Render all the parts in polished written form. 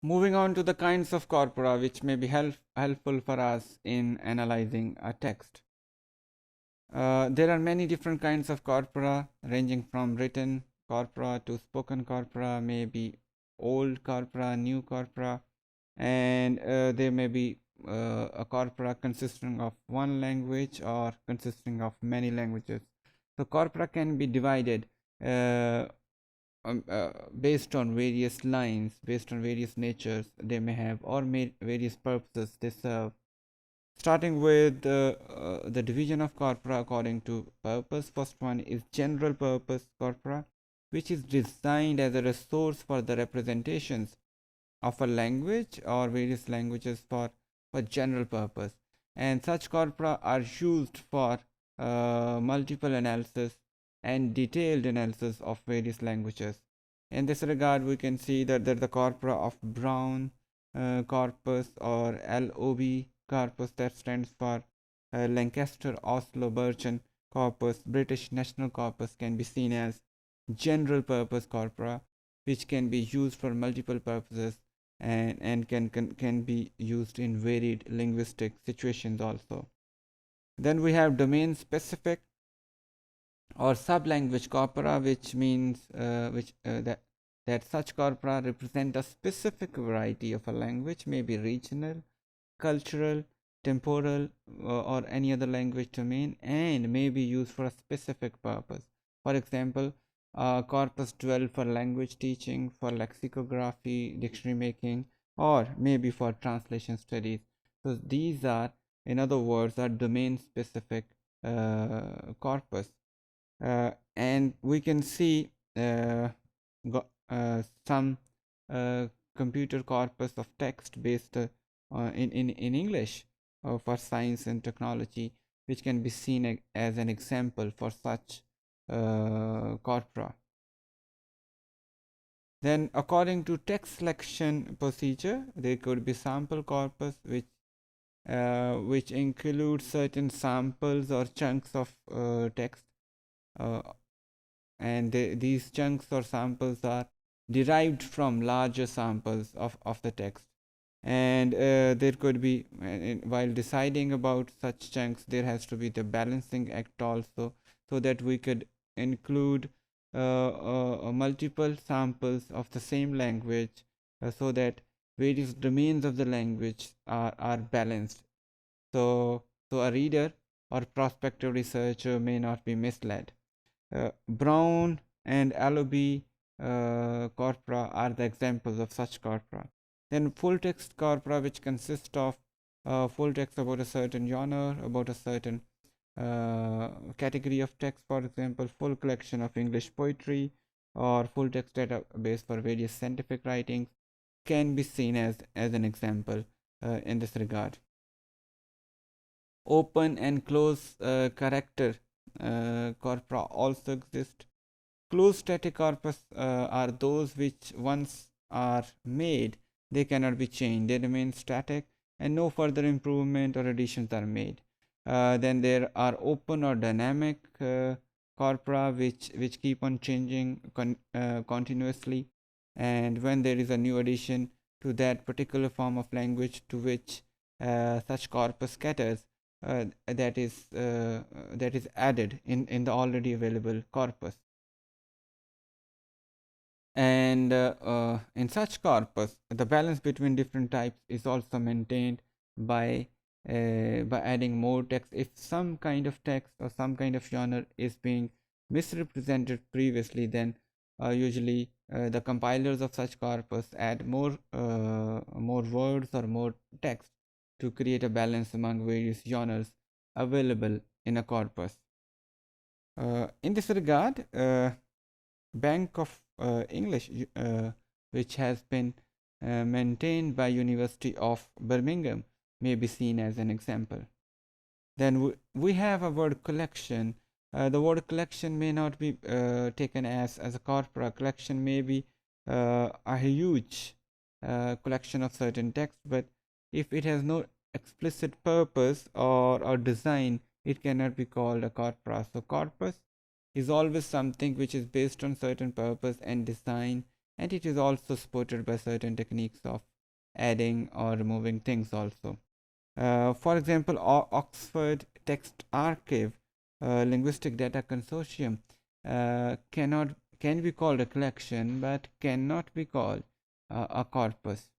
Moving on to the kinds of corpora which may be helpful for us in analyzing a text. There are many different kinds of corpora, ranging from written corpora to spoken corpora, maybe old corpora, new corpora, and there may be a corpora consisting of one language or consisting of many languages. So corpora can be divided uh, based on various lines, based on various natures they may have, or various purposes they serve. Starting with the division of corpora according to purpose. First one is general purpose corpora, which is designed as a resource for the representations of a language or various languages for general purpose. And such corpora are used for multiple analysis and detailed analysis of various languages. In this regard, we can see that the corpora of Brown corpus, or LOB corpus, that stands for Lancaster Oslo Burton corpus, British National Corpus, can be seen as general purpose corpora, which can be used for multiple purposes and can be used in varied linguistic situations also. Then we have domain specific or sub-language corpora, which means that such corpora represent a specific variety of a language, may be regional, cultural, temporal, or any other language domain, and may be used for a specific purpose. For example, corpus 12 for language teaching, for lexicography, dictionary making, or maybe for translation studies. So these are, in other words, are domain specific corpus. And we can see some computer corpus of text based in English for science and technology, which can be seen as an example for such corpora. Then, according to text selection procedure, there could be sample corpus, which includes certain samples or chunks of text, and these chunks or samples are derived from larger samples of the text. And there could be, while deciding about such chunks, there has to be the balancing act also, so that we could include multiple samples of the same language, so that various domains of the language are balanced. So a reader or prospective researcher may not be misled. Brown and LOB corpora are the examples of such corpora. Then full text corpora, which consist of full text about a certain genre, about a certain category of text, for example, full collection of English poetry, or full text database for various scientific writings, can be seen as an example in this regard. Open and close character corpora also exist. Closed static corpus are those which, once are made, they cannot be changed. They remain static and no further improvement or additions are made. Then there are open or dynamic corpora which keep on changing continuously, and when there is a new addition to that particular form of language to which such corpus caters, that is added in the already available corpus. And in such corpus, the balance between different types is also maintained by adding more text. If some kind of text or some kind of genre is being misrepresented previously, then usually the compilers of such corpus add more words or more text to create a balance among various genres available in a corpus. In this regard, Bank of English, which has been maintained by University of Birmingham, may be seen as an example. Then we have a word collection. The word collection may not be taken as a corpora. Collection may be a huge collection of certain text, but if it has no explicit purpose or design, it cannot be called a corpora. So corpus is always something which is based on certain purpose and design, and it is also supported by certain techniques of adding or removing things also. For example, Oxford Text Archive Linguistic Data Consortium can be called a collection but cannot be called a corpus.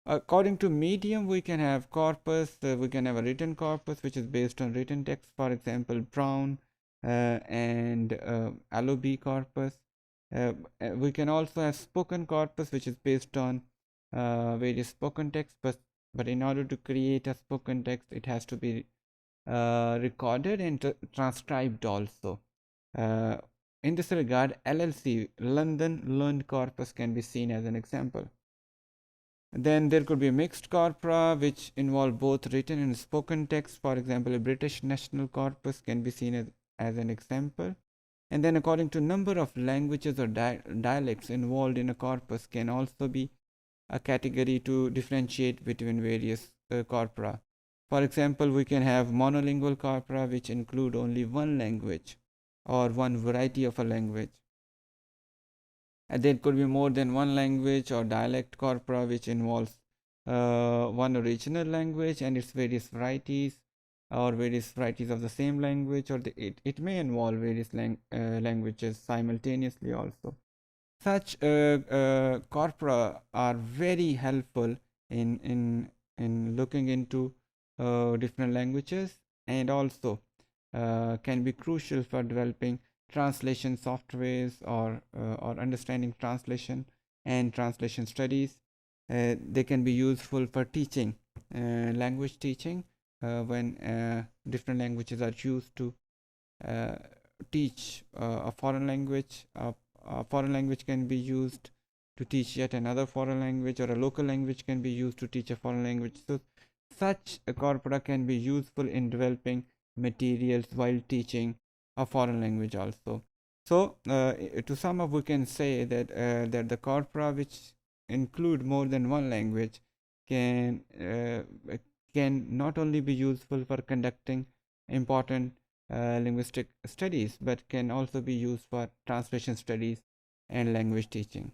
According to medium, we can have corpus, we can have a written corpus which is based on written text, for example, Brown and LOB corpus. We can also have spoken corpus which is based on various spoken texts, but in order to create a spoken text, it has to be recorded and transcribed also. In this regard, LLC, London Learned Corpus, can be seen as an example. Then there could be mixed corpora which involve both written and spoken text. For example, a British National Corpus can be seen as an example. And then according to number of languages or dialects involved in a corpus can also be a category to differentiate between various corpora. For example, we can have monolingual corpora which include only one language or one variety of a language. And there could be more than one language or dialect corpora which involves one original language and its various varieties, or various varieties of the same language, or it may involve various languages simultaneously also. Such corpora are very helpful in looking into different languages, and also can be crucial for developing translation softwares or understanding translation and translation studies. They can be useful for teaching, language teaching, when different languages are used to teach a foreign language. A foreign language can be used to teach yet another foreign language, or a local language can be used to teach a foreign language. So such a corpora can be useful in developing materials while teaching a foreign language also. So to sum up, we can say that that the corpora which include more than one language can not only be useful for conducting important linguistic studies, but can also be used for translation studies and language teaching.